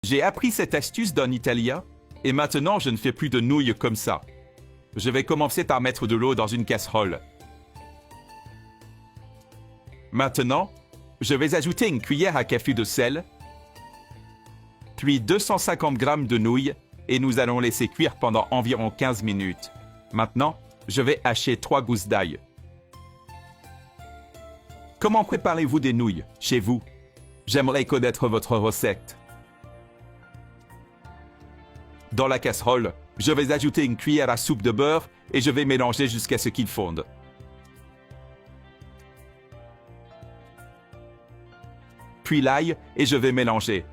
J'ai appris cette astuce d'un Italien et maintenant je ne fais plus de nouilles comme ça. Je vais commencer par mettre de l'eau dans une casserole. Maintenant, je vais ajouter une cuillère à café de sel, puis 250 g de nouilles et nous allons laisser cuire pendant environ 15 minutes. Maintenant, je vais hacher 3 gousses d'ail. Comment préparez-vous des nouilles chez vous? J'aimerais connaître votre recette. Dans la casserole, je vais ajouter une cuillère à soupe de beurre et je vais mélanger jusqu'à ce qu'il fonde. Puis l'ail et je vais mélanger.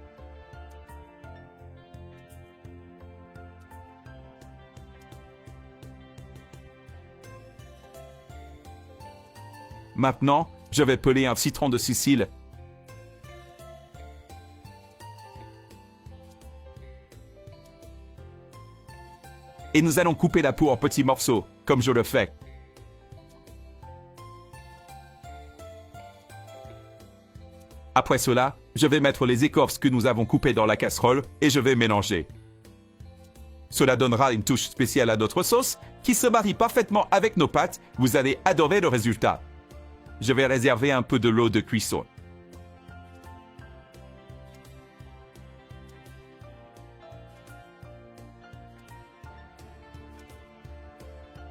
Maintenant, je vais peler un citron de Sicile. Et nous allons couper la peau en petits morceaux, comme je le fais. Après cela, je vais mettre les écorces que nous avons coupées dans la casserole et je vais mélanger. Cela donnera une touche spéciale à notre sauce qui se marie parfaitement avec nos pâtes. Vous allez adorer le résultat. Je vais réserver un peu de l'eau de cuisson.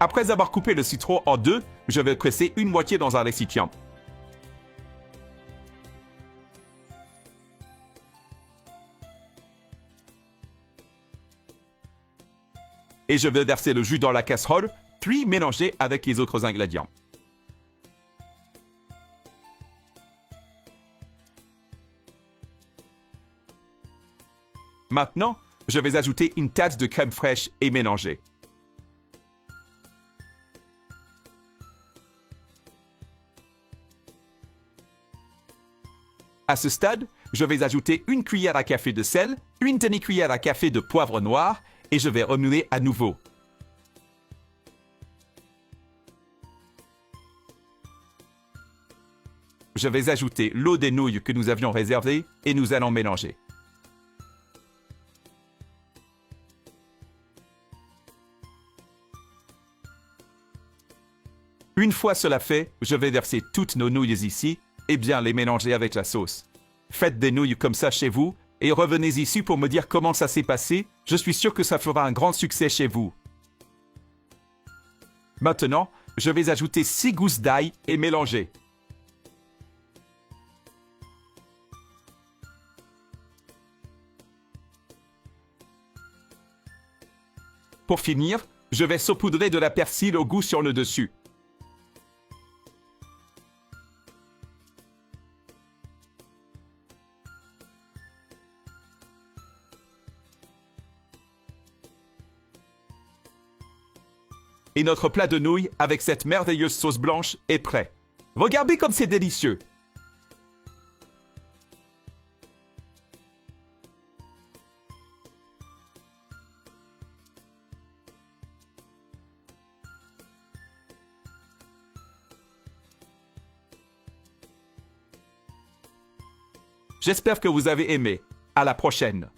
Après avoir coupé le citron en deux, je vais presser une moitié dans un récipient. Et je vais verser le jus dans la casserole, puis mélanger avec les autres ingrédients. Maintenant, je vais ajouter une tasse de crème fraîche et mélanger. À ce stade, je vais ajouter une cuillère à café de sel, une demi-cuillère à café de poivre noir et je vais remuer à nouveau. Je vais ajouter l'eau des nouilles que nous avions réservée et nous allons mélanger. Une fois cela fait, je vais verser toutes nos nouilles ici et bien les mélanger avec la sauce. Faites des nouilles comme ça chez vous et revenez ici pour me dire comment ça s'est passé. Je suis sûr que ça fera un grand succès chez vous. Maintenant, je vais ajouter 6 gousses d'ail et mélanger. Pour finir, je vais saupoudrer de la persil au goût sur le dessus. Et notre plat de nouilles avec cette merveilleuse sauce blanche est prêt. Regardez comme c'est délicieux! J'espère que vous avez aimé. À la prochaine!